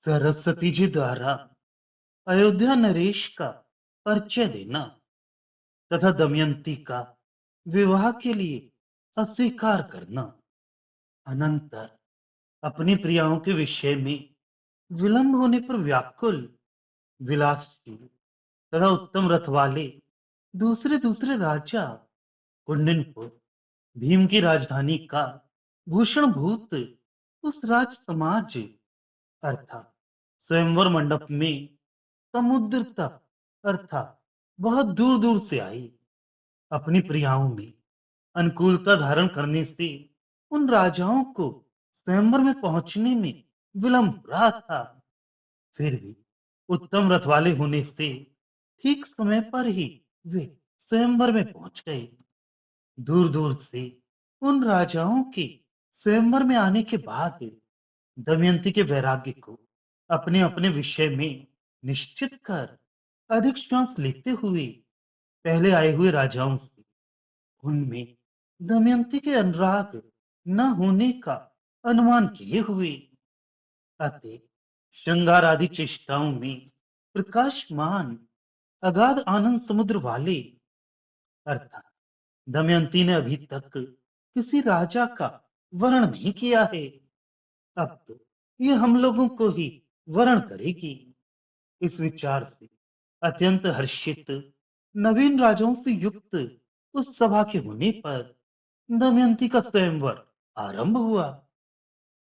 सरस्वती जी द्वारा अयोध्या नरेश का परिचय देना तथा दमयंती का विवाह के लिए अस्वीकार करना, अनंतर अपनी प्रियाओं के विषय में विलंब होने पर व्याकुल, विलासशील तथा उत्तम रथ वाले दूसरे दूसरे राजा कुंडनपुर, भीम की राजधानी का भूषणभूत उस राज समाज अर्थात स्वयंवर मंडप में समुद्र तक अर्थात बहुत दूर दूर से आई। अपनी प्रियाओं में अनुकूलता धारण करने से उन राजाओं को स्वयंवर में पहुंचने में विलंब हो रहा था। फिर भी उत्तम रथ वाले होने से ठीक समय पर ही वे स्वयंवर में पहुंच गए। दूर दूर से उन राजाओं के स्वयंवर में आने के बाद दमयंती के वैराग्य को अपने अपने विषय में निश्चित कर अधिक श्वास लेते हुए पहले आए हुए राजाओं से उनमें दमयंती के अनुराग न होने का अनुमान किए हुए अतः श्रृंगार आदि चेष्टाओं में प्रकाशमान अगाध आनंद समुद्र वाले अर्थात दमयंती ने अभी तक किसी राजा का वर्ण नहीं किया है। अब तो ये हम लोगों को ही वर्ण करेगी। इस विचार से अत्यंत हर्षित नवीन राजाओं से युक्त उस सभा के होने पर दमयंती का स्वयंवर आरंभ हुआ।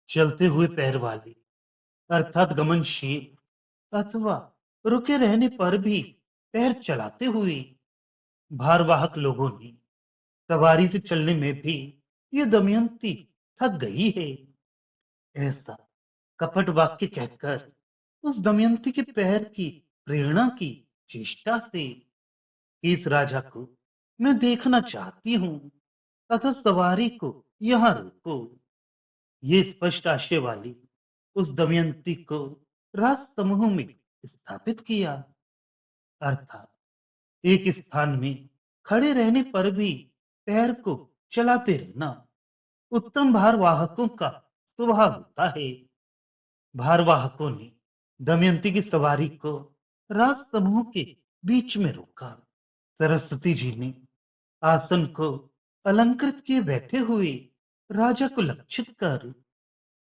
चलते हुए पैर वाले अर्थात गमनशील अथवा रुके रहने पर भी पैर चलाते हुए भारवाहक लोगों ने सवारी से चलने में भी ये दमयंती थक गई है, ऐसा कपट वाक्य कहकर उस दमयंती के पैर की प्रेरणा की चेष्टा से कि इस राजा को मैं देखना चाहती हूं तथा सवारी को यहां रोको, ये स्पष्ट आशय वाली उस दमयंती को राज समूह में स्थापित किया। अर्थात एक स्थान में खड़े रहने पर भी पैर को चलाते रहना उत्तम भारवाहकों का स्वभाव होता है। भारवाहकों ने दमयंती की सवारी को राज समूह के बीच में रोका। सरस्वती जी ने आसन को अलंकृत किए बैठे हुए राजा को लक्षित कर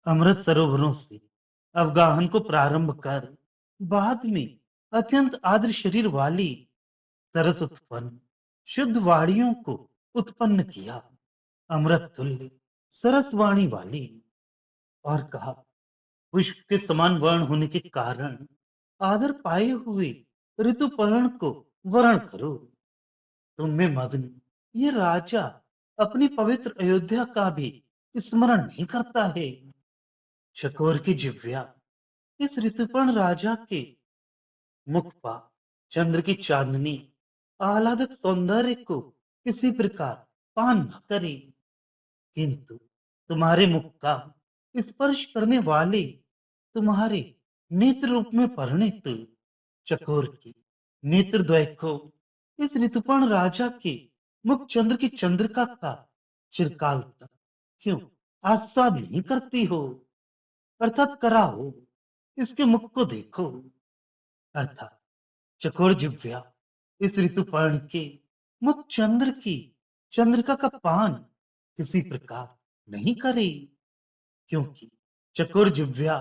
अमृत सरोवरों से अवगाहन को प्रारंभ कर बाद में अत्यंत आर्द्र शरीर वाली सरस उत्पन्न शुद्ध वाणियों को उत्पन्न किया, अमृत तुल्य सरस वाणी वाली, और कहा पुष्प के समान वर्ण होने के कारण आदर पाए हुए ऋतुपर्ण को वर्ण करो। तुम में मग्न ये राजा अपनी पवित्र अयोध्या का भी स्मरण नहीं करता है। चकोर की जिव्या इस ऋतुपर्ण राजा के मुख पर चंद्र की चांदनी आह्लादक सौंदर्य को किसी प्रकार पान न करे, किंतु तुम्हारे मुख का स्पर्श करने वाले तुम्हारे नेत्र रूप में परिणित चकोर की नेत्र द्वय को इस ऋतुपर्ण राजा के मुख चंद्र की चंद्रिका का चिरकाल तक क्यों आस्वाद नहीं करती हो, अर्थात कराओ इसके मुख को देखो। अर्थात चकोर जिव्या इस ऋतुपर्ण के मुख चंद्र की चंद्रिका का पान किसी प्रकार नहीं करे, क्योंकि चकोर जिव्या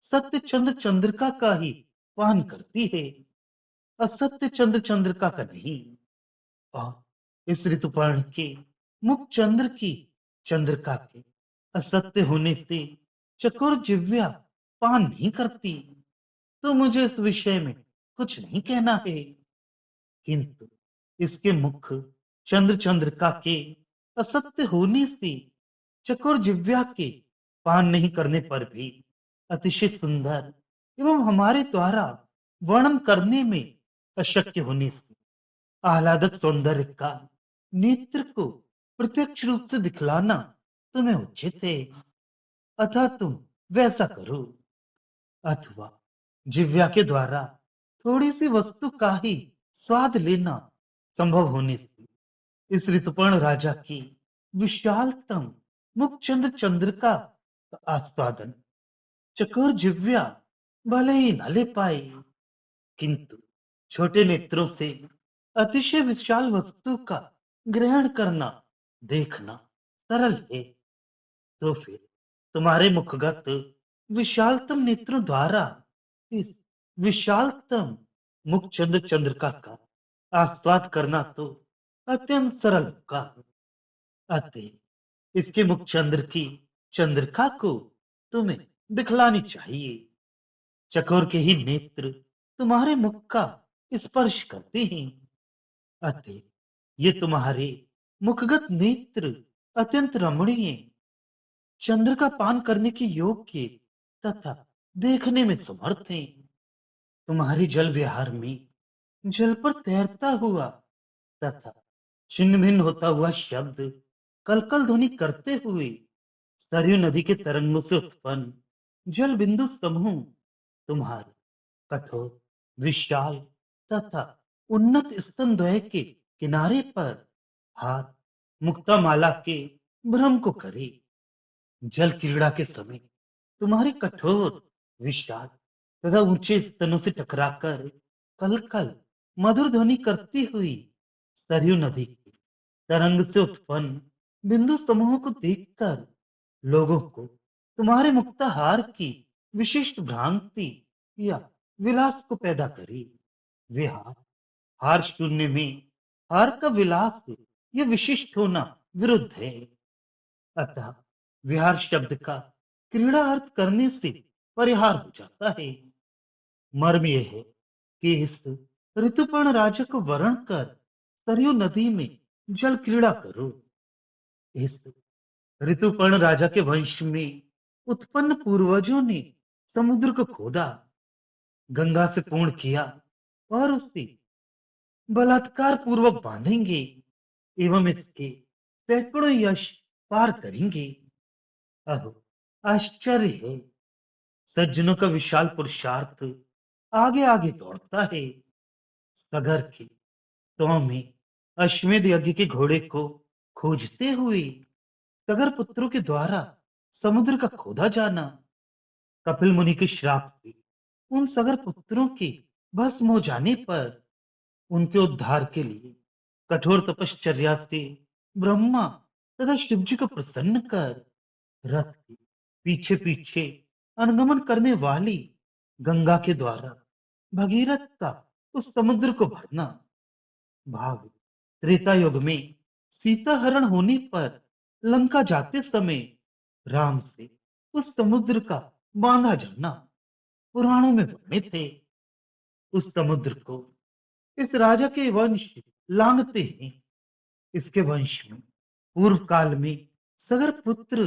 सत्य चंद्र चंद्रिका का ही पान करती है, असत्य चंद्र चंद्रिका का नहीं। और इस ऋतुपर्ण के मुख चंद्र की चंद्रिका के असत्य होने से चकोर जिव्या पान नहीं करती, तो मुझे इस विषय में कुछ नहीं कहना है। किंतु इसके मुख चंद्र चंद्रिका के असत्य होने से चकोर जिव्या के पान नहीं करने पर भी अतिशय सुंदर एवं हमारे द्वारा वर्णन करने में अशक्य होने से आह्लादक सौंदर्य का नेत्र को प्रत्यक्ष रूप से दिखलाना तुम्हें उचित है, अतः तुम वैसा करो। अथवा जिव्या के द्वारा थोड़ी सी वस्तु का ही स्वाद लेना संभव होने से इस ऋतुपर्ण राजा की विशालतम मुख चंद्र चंद्रिका का आस्वादन चकोर जिव्या भले ही न ले पाए, किंतु छोटे नेत्रों से अतिशय विशाल वस्तु का ग्रहण करना, देखना सरल है। तो फिर तुम्हारे मुखगत विशालतम नेत्रों द्वारा इस विशालतम मुखचंद चंद्रिका का आस्वाद करना तो अत्यंत सरल होगा। अतः इसके मुखचंद्र की चंद्रिका को तुम्हें दिखलानी चाहिए। चकोर के ही नेत्र तुम्हारे मुख का स्पर्श करते हैं। अतः ये तुम्हारे मुखगत नेत्र अत्यंत रमणीय, चंद्र का पान करने के योग्य तथा देखने में समर्थ हैं। तुम्हारे जल विहार में जल पर तैरता हुआ तथा छिन्न भिन्न होता हुआ शब्द कलकल ध्वनि करते हुए सरयू नदी के तरंगों से उत्पन्न जल बिंदु समूह तुम्हारे कठोर, विशाल तथा उन्नत स्तनद्वय के किनारे पर हाथ मुक्ता माला के भ्रम को करे। जल क्रीड़ा के समय तुम्हारे कठोर, विशाल तथा ऊंचे स्तनों से टकराकर कल कल मधुर ध्वनि करती हुई सरयू नदी के तरंग से उत्पन्न बिंदु समूहों को देखकर लोगों को तुम्हारे मुक्ताहार की विशिष्ट भ्रांति या विलास को पैदा करी। विहार, हार शून्य में हार का विलास या विशिष्ट होना विरुद्ध है। अतः विहार शब्द का क्रीड़ा अर्थ करने से परिहार हो जाता है। मर्म यह है कि इस ऋतुपर्ण राजा को वर्ण कर सरयू नदी में जल क्रीड़ा करो। इस ऋतुपर्ण राजा के वंश में उत्पन्न पूर्वजों ने समुद्र को खोदा, गंगा से पूर्ण किया और उसे बलात्कार पूर्वक बांधेंगे एवं इसके सैकड़ों यश पार करेंगे। अहो, आश्चर्य है, सज्जनों का विशाल पुरुषार्थ आगे आगे दौड़ता है। सगर के तो में अश्वमेध यज्ञ के घोड़े को खोजते हुए सगर पुत्रों के द्वारा समुद्र का खोदा जाना, कपिल मुनि के श्राप से उन सगर पुत्रों के भस्म हो जाने पर उनके उद्धार के लिए कठोर तपश्चर्या से ब्रह्मा तथा शिव जी को प्रसन्न कर रथ के पीछे पीछे अनुगमन करने वाली गंगा के द्वारा भगीरथ का उस समुद्र को भरना। भाव त्रेता युग में सीता हरण होने पर लंका जाते समय राम से उस समुद्र का बांधा जाना पुराणों में वर्णित है। उस समुद्र को इस राजा के वंश लांघते हैं। इसके वंश में पूर्व काल में सगर पुत्र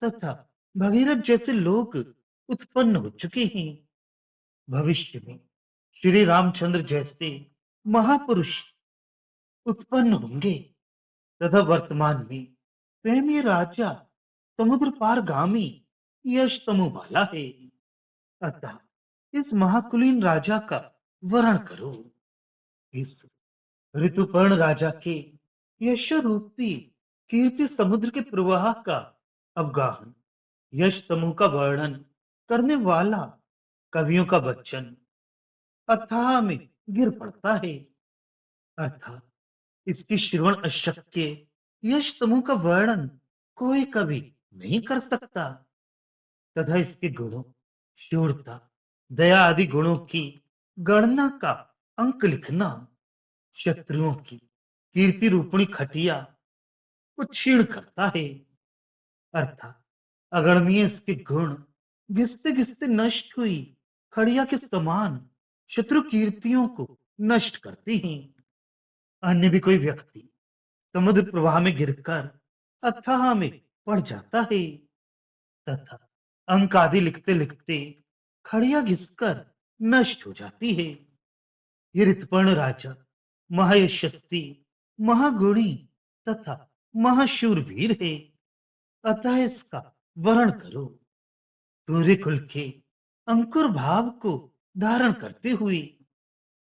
तथा भगीरथ जैसे लोग उत्पन्न हो चुके हैं। भविष्य में श्री रामचंद्र जैसे महापुरुष उत्पन्न होंगे तथा वर्तमान में स्वयं ये राजा समुद्र पार गामी यश तमु वाला है। अतः इस महाकुलीन राजा का वर्ण करो। इस ऋतुपर्ण राजा के यश रूपी कीर्ति समुद्र के प्रवाह का अवगाहन, यश समूह का वर्णन करने वाला कवियों का वचन अथाह में गिर पड़ता है। अर्थात इसकी श्रवण अशक्य यश समूह का वर्णन कोई कवि नहीं कर सकता तथा इसके गुणों, शूरता, दया आदि गुणों की गणना का अंक लिखना शत्रुओं की कीर्ति रूपणी खटिया को क्षीण करता है। अर्थात अगणनीय इसके गुण घिसते घिसते नष्ट हुई खड़िया के समान शत्रु कीर्तियों को नष्ट करते हैं। अन्य भी कोई व्यक्ति समुद्र प्रवाह में गिरकर अथाह में पड़ जाता है तथा अंक आदि लिखते लिखते खड़िया घिसकर नष्ट हो जाती है। ये ऋतुपर्ण राजा महायशस्वी, महागुणी तथा महाशूरवीर है। अतः इसका वर्ण करो। सूर्य कुल के अंकुर भाव को धारण करते हुए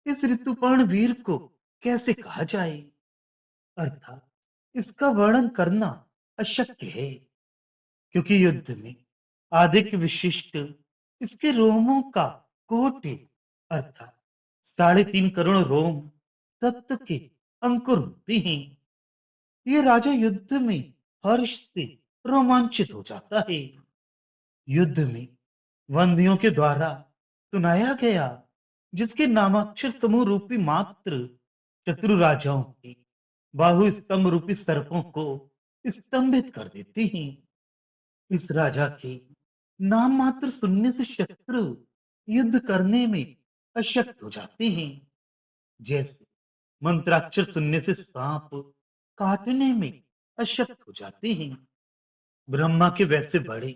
इस ऋतुपर्ण वीर को कैसे कहा जाए? अर्थात इसका वर्णन करना अशक्य है, क्योंकि युद्ध में आधिक विशिष्ट इसके रोमों का कोटि अर्थात 3.5 करोड़ रोम तत्व के अंकुर होते हैं। ये राजा युद्ध में हर्ष से रोमांचित हो जाता है। युद्ध में बंदियों के द्वारा सुनाया गया जिसके नामाक्षर समूह रूपी मात्र शत्रु राजाओं की बाहु स्तंभ रूपी सर्पों को स्तंभित कर देते हैं। इस राजा के नाम मात्र सुनने से शत्रु युद्ध करने में अशक्त हो जाते हैं, जैसे मंत्राक्षर सुनने से सांप काटने में अशक्त हो जाते हैं। ब्रह्मा के वैसे बड़े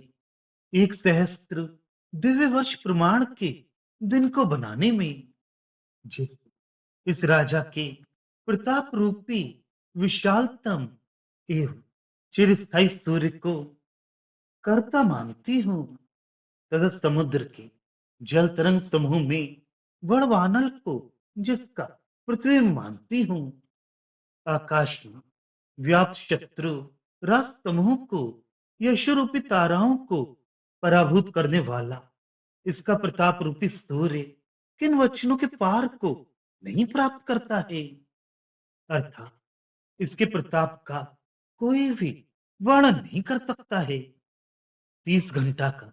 1 सहस्त्र दिव्य वर्ष प्रमाण के दिन को बनाने में, जैसे इस राजा के प्रताप रूपी विशालतम एवं चिरस्थायी सूर्य को कर्ता मानती हूँ, तथा समुद्र के जल तरंग समूह में वड़वानल को जिसका पृथ्वी में मानती हूँ, आकाश में व्याप्त शत्रु राज समूह को यश रूपी ताराओं को पराभूत करने वाला इसका प्रताप रूपी सूर्य किन वचनों के पार को नहीं प्राप्त करता है, अर्थात इसके प्रताप का कोई भी वर्णन नहीं कर सकता है। 30 घंटा का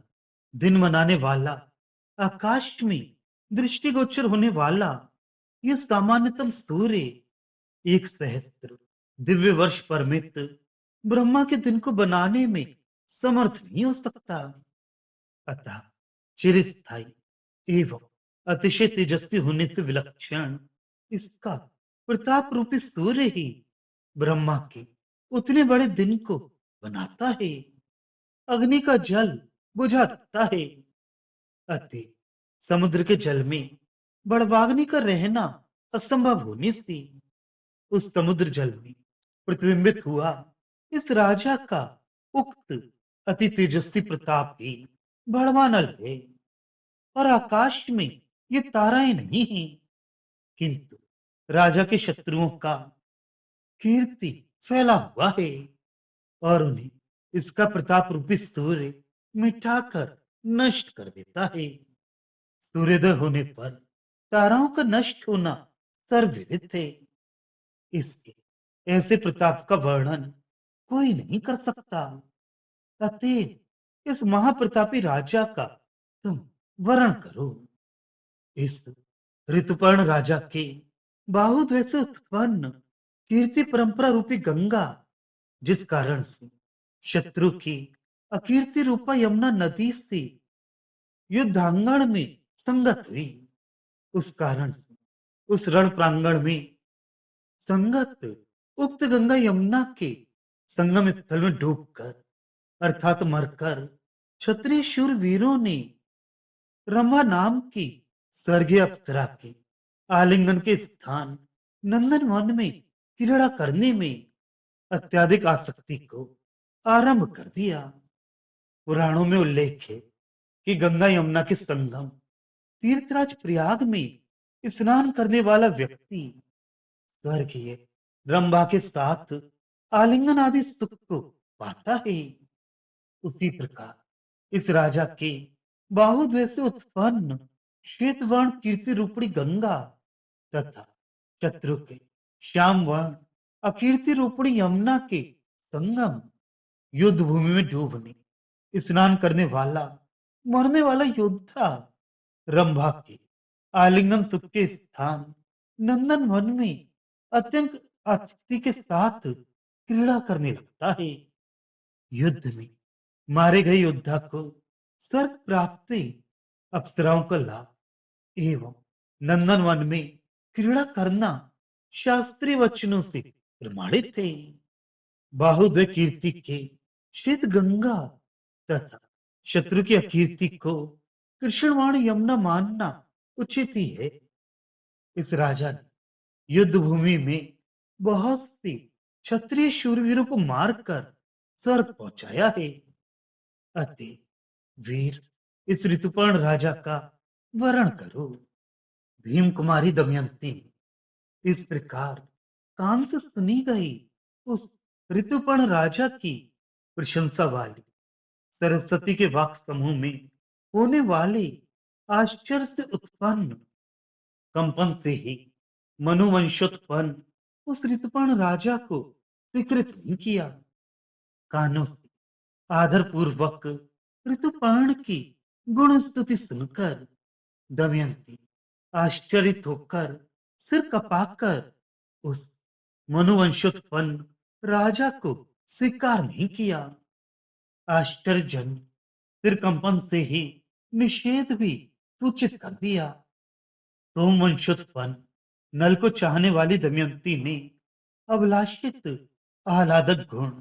दिन मनाने वाला, आकाश में दृष्टिगोचर होने वाला यह सामान्यतम सूर्य 1 सहस्त्र दिव्य वर्ष परमित ब्रह्मा के दिन को बनाने में समर्थ नहीं हो सकता। अतः चिरस्थायी एवं अतिशय तेजस्वी होने से विलक्षण इसका प्रताप रूपी सूर्य ही ब्रह्मा के उतने बड़े दिन को बनाता है, अग्नि का जल बुझा देता है। अतः समुद्र के जल में बड़वाग्नि का रहना असंभव होने से उस समुद्र जल में प्रतिबिंबित हुआ इस राजा का उक्त अति तेजस्वी प्रताप ही बड़वानल है। और आकाश में ये ताराएं नहीं हैं, किंतु राजा के शत्रुओं का कीर्ति फैला हुआ है और उन्हें इसका प्रताप रूपी सूर्य मिटाकर नष्ट कर देता है। सूर्योदय होने पर ताराओं का नष्ट होना सर्वविदित है। इसके ऐसे प्रताप का वर्णन कोई नहीं कर सकता। अतएव इस महाप्रतापी राजा का तुम वर्ण करो। इस ऋतुपर्ण राजा के बाहुद्वय से उत्पन्न कीर्ति परंपरा रूपी गंगा, जिस कारण से शत्रु की अकीर्ति रूपा यमुना नदी से युद्धांगण में संगत हुई, उस कारण से उस रण प्रांगण में संगत उक्त गंगा यमुना के संगम स्थल में डूबकर अर्थात मरकर क्षत्रिय शूर वीरों ने रंभा नाम की स्वर्गीय अप्सरा के आलिंगन के स्थान नंदन वन में क्रीड़ा करने में अत्याधिक आसक्ति को आरंभ कर दिया। पुराणों में उल्लेख है कि गंगा यमुना के संगम तीर्थराज प्रयाग में स्नान करने वाला व्यक्ति स्वर्गीय रंभा के साथ आलिंगन आदि सुख को पाता है। उसी प्रकार इस राजा के बाहुद्वय से उत्पन्न श्वेत वर्ण कीर्ति रूपणी गंगा तथा शत्रु के श्याम वर्ण अकीर्ति रूपणी यमुना के संगम युद्ध भूमि में डूबने स्नान करने वाला मरने वाला योद्धा रंभा के आलिंगन सुख के स्थान नंदन वन में अत्यंत आसक्ति के साथ क्रीड़ा करने लगता है। युद्ध में मारे गए योद्धा को स्वर्ग प्राप्ति, अप्सराओं का लाभ एवं नंदन वन में क्रीड़ा करना शास्त्रीय वचनों से प्रमाणित थे। बाहुद्वय कीर्ति के श्वेत गंगा तथा शत्रु की अकीर्ति को कृष्णवाणी यमुना मानना उचित ही है। इस राजा ने युद्ध भूमि में बहुत सी क्षत्रिय शूरवीरों को मारकर स्वर्ग पहुंचाया है। अतः वीर इस ऋतुपर्ण राजा का वर्ण करो। भीम कुमारी दमयंती इस प्रकार कान से सुनी गई उस ऋतुपर्ण राजा की प्रशंसा वाली सरस्वती के वाक समूह में होने वाले आश्चर्य से उत्पन्न कंपन से ही मनुवंशोत्पन्न उस ऋतुपर्ण राजा को विकृत नहीं किया। कानों से आदर पूर्वक ऋतुपर्ण की गुण स्तुति सुनकर दमयंती आश्चर्यित होकर सिर कपाकर उस मनुवंशोत्पन्न राजा को स्वीकार नहीं किया। आश्चर्यजन सिर कंपन से ही निषेध भी सूचित कर दिया। सोमवंशोत्पन्न नल को चाहने वाली दमयंती ने अभिलाषित आह्लादक गुण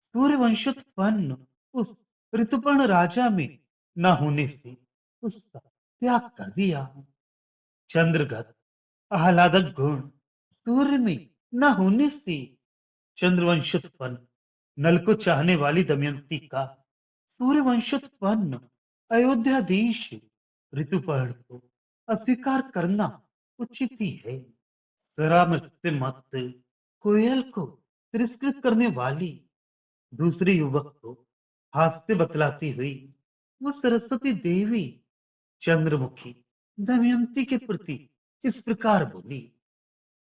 सूर्यवंशोत्पन्न उस ऋतुपर्ण राजा में न होने से उसका त्याग कर दिया। चंद्रगत आह्लादक गुण सूर्य में न होने से चंद्रवंशोत्पन्न नल को चाहने वाली दमयंती का सूर्यवंशोत्पन्न अयोध्याधीश ऋतुपर्ण को अस्वीकार करना उचित ही है। स्वरामृत मत कोयल को तिरस्कृत करने वाली दूसरे युवक को हास्य बतलाती हुई वो सरस्वती देवी चंद्रमुखी दमयंती के प्रति इस प्रकार बोली।